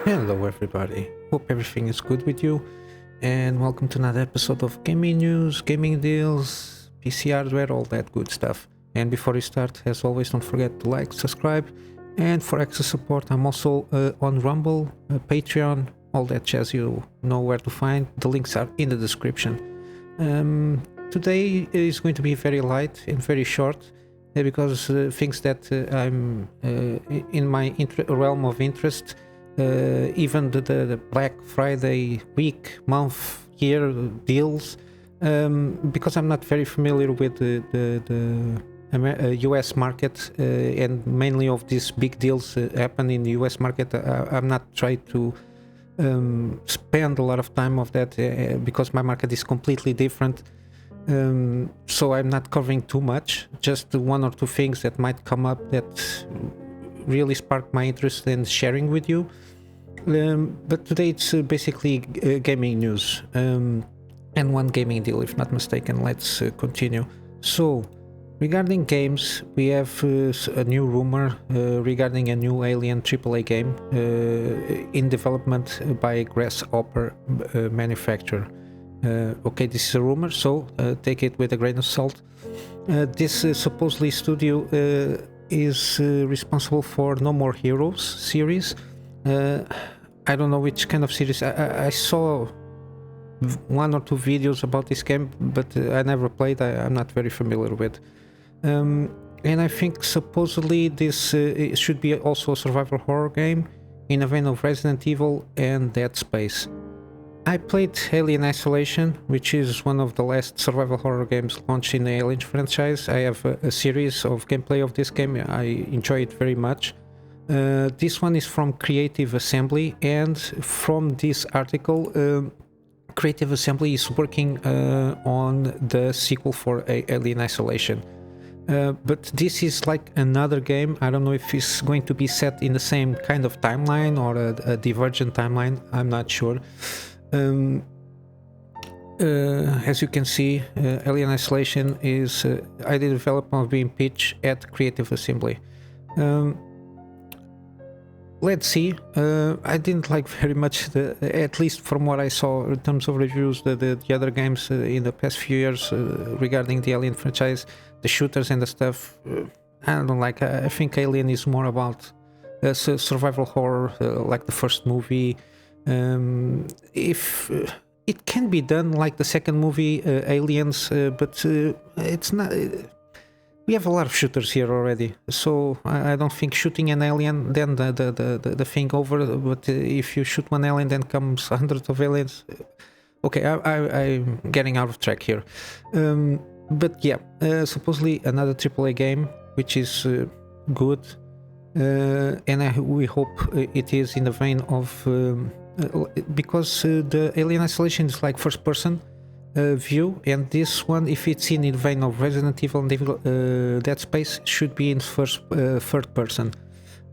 Hello everybody, hope everything is good with you, and welcome to another episode of gaming news, gaming deals, PC hardware, all that good stuff. And before we start, as always, don't forget to like, subscribe, and for extra support I'm also on Rumble, Patreon, all that jazz. You know where to find, the links are in the description. Today is going to be very light and very short, because things that I'm in my realm of interest, even the Black Friday week, month, year deals, because I'm not very familiar with the US market, and mainly of these big deals happen in the US market. I'm not trying to spend a lot of time of that, because my market is completely different. So I'm not covering too much, just one or two things that might come up that really sparked my interest in sharing with you. But today it's basically gaming news, and one gaming deal, if not mistaken. Let's continue. So, regarding games, we have a new rumor regarding a new Alien AAA game in development by a Grasshopper manufacturer. Okay, this is a rumor, so take it with a grain of salt. This supposedly studio is responsible for No More Heroes series. I don't know which kind of series. I saw one or two videos about this game, but I never played. I'm not very familiar with. And I think supposedly this should be also a survival horror game in the vein of Resident Evil and Dead Space. I played Alien Isolation, which is one of the last survival horror games launched in the Alien franchise. I have a series of gameplay of this game. I enjoy it very much. This one is from Creative Assembly, and from this article, Creative Assembly is working on the sequel for Alien Isolation. But this is like another game. I don't know if it's going to be set in the same kind of timeline or a divergent timeline. I'm not sure. As you can see, Alien Isolation is ID development being pitched at Creative Assembly. Let's see. I didn't like very much, at least from what I saw in terms of reviews, the other games in the past few years regarding the Alien franchise, the shooters and the stuff. I don't like. I think Alien is more about survival horror, like the first movie. If it can be done like the second movie, Aliens, but it's not. We have a lot of shooters here already, so I don't think shooting an alien, then the thing over. But if you shoot one alien, then comes hundreds of aliens. Okay, I'm getting out of track here. But yeah, supposedly another AAA game, which is good, and we hope it is in the vein of. Because the Alien Isolation is like first person view, and this one, if it's in the vein of Resident Evil and Dead Space, should be in third person.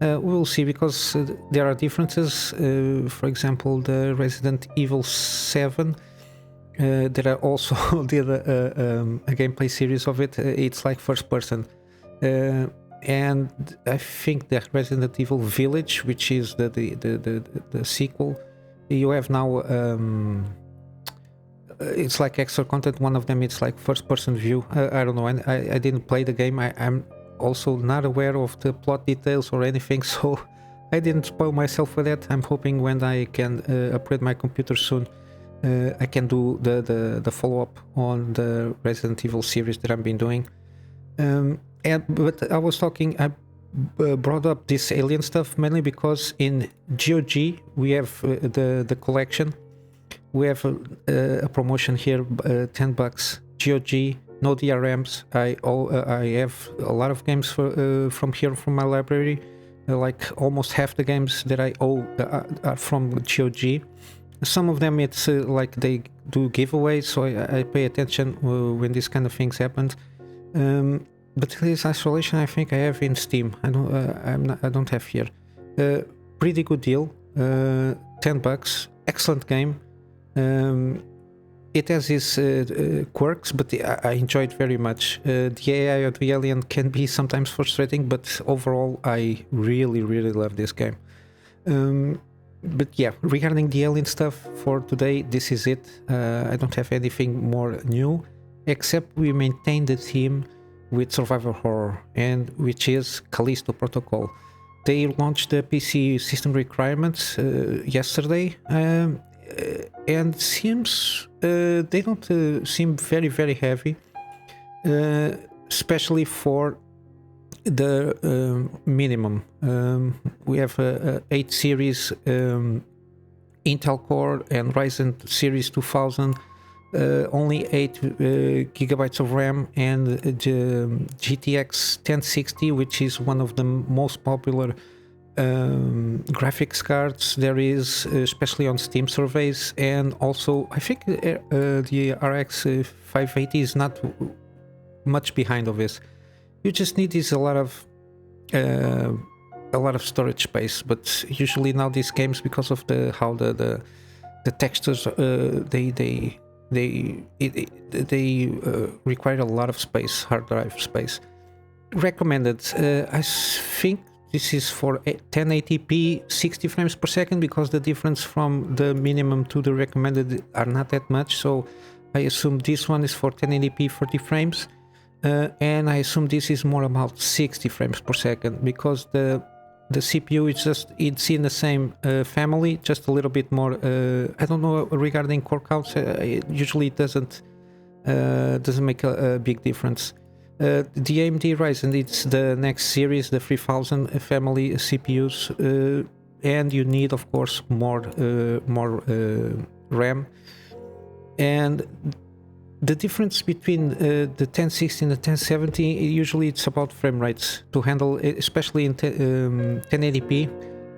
We'll see, because there are differences. For example, the Resident Evil 7, there are also did a gameplay series of it. It's like first person. And I think that Resident Evil Village, which is the sequel, you have now it's like extra content. One of them, it's like first person view. I don't know, I didn't play the game. I'm also not aware of the plot details or anything, so I didn't spoil myself with that. I'm hoping when I can upgrade my computer soon, I can do the follow-up on the Resident Evil series that I've been doing. But I was talking, I brought up this alien stuff mainly because in GOG we have the collection. We have a promotion here, $10. GOG, no DRMs. I have a lot of games from here, from my library. Like almost half the games that I owe are from GOG. Some of them it's like they do giveaways, so I pay attention when these kind of things happen. But this Isolation, I think I have in Steam. I don't have here. Pretty good deal. $10. Excellent game. It has its quirks, but I enjoy it very much. The AI of the alien can be sometimes frustrating, but overall I really love this game. But yeah, regarding the Alien stuff for today, this is it. I don't have anything more new, except we maintain the theme with survival horror, and which is Callisto Protocol. They launched the PC system requirements yesterday, and seems they don't seem very heavy, especially for the minimum. We have a 8 series Intel Core and Ryzen series 2000, only 8 gigabytes of RAM, and the GTX 1060, which is one of the most popular graphics cards there is, especially on Steam surveys. And also I think the RX 580 is not much behind of this. You just need is a lot of storage space, but usually now these games, because of how the textures they require a lot of space, hard drive space. Recommended, I think this is for 1080p 60 frames per second, because the difference from the minimum to the recommended are not that much, so I assume this one is for 1080p 40 frames. And I assume this is more about 60 frames per second, because the CPU is it's in the same family, just a little bit more. I don't know regarding core counts. Usually it doesn't make a big difference. The AMD Ryzen, it's the next series, the 3000 family CPUs, and you need, of course, more RAM. And the difference between the 1060 and the 1070, usually it's about frame rates to handle, especially in 1080p.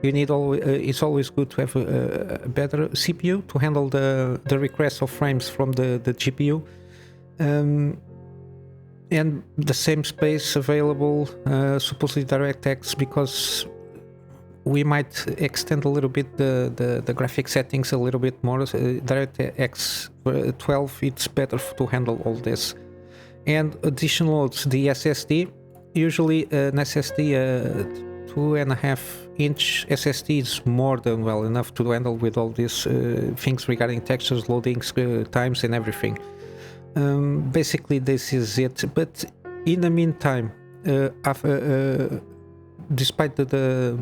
You need it's always good to have a better CPU to handle the request of frames from the GPU, and the same space available, supposedly DirectX, because we might extend a little bit the graphic settings a little bit more. DirectX 12, it's better to handle all this. And additional loads, the SSD. Usually an SSD, 2.5-inch SSD is more than well enough to handle with all these things regarding textures, loadings, times, and everything. Basically, this is it. But in the meantime, despite the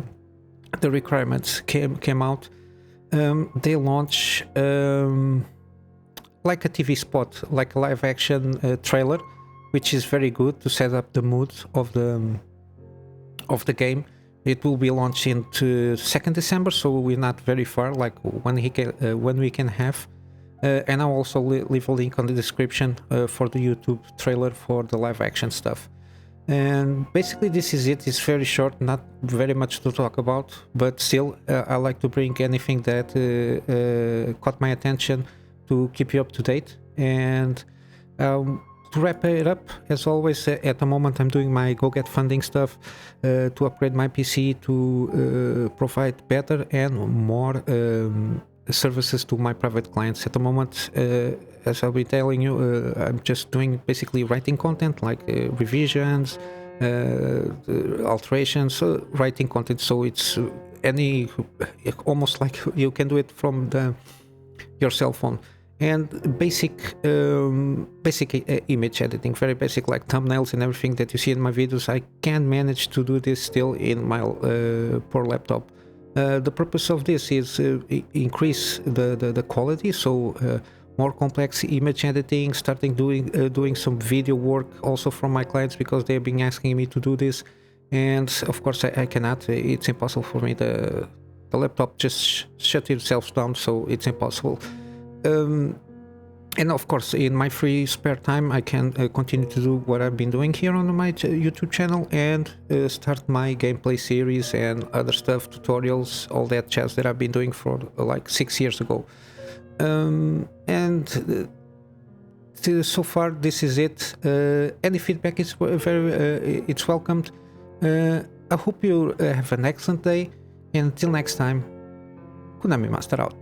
requirements came out, they launch like a TV spot, like a live action trailer, which is very good to set up the mood of the game. It will be launched into 2nd December, so we're not very far, like 1 week and a half. And I'll also leave a link on the description for the YouTube trailer for the live action stuff. And basically this is it. It's very short, not very much to talk about, but still I like to bring anything that caught my attention to keep you up to date. And to wrap it up, as always, at the moment I'm doing my go-get funding stuff to upgrade my PC to provide better and more services to my private clients. At the moment, as I'll be telling you, I'm just doing basically writing content, like revisions, alterations, writing content. So it's almost like you can do it from your cell phone. And basic image editing, very basic, like thumbnails and everything that you see in my videos. I can manage to do this still in my poor laptop. The purpose of this is increase the quality, so more complex image editing, starting doing some video work also from my clients, because they've been asking me to do this, and of course I cannot. It's impossible for me. The laptop just shut itself down, so it's impossible. And of course, in my free spare time, I can continue to do what I've been doing here on my YouTube channel, and start my gameplay series and other stuff, tutorials, all that jazz that I've been doing for like 6 years ago. So far, this is it. Any feedback is it's welcomed. I hope you have an excellent day, and until next time, Kunamy Master out.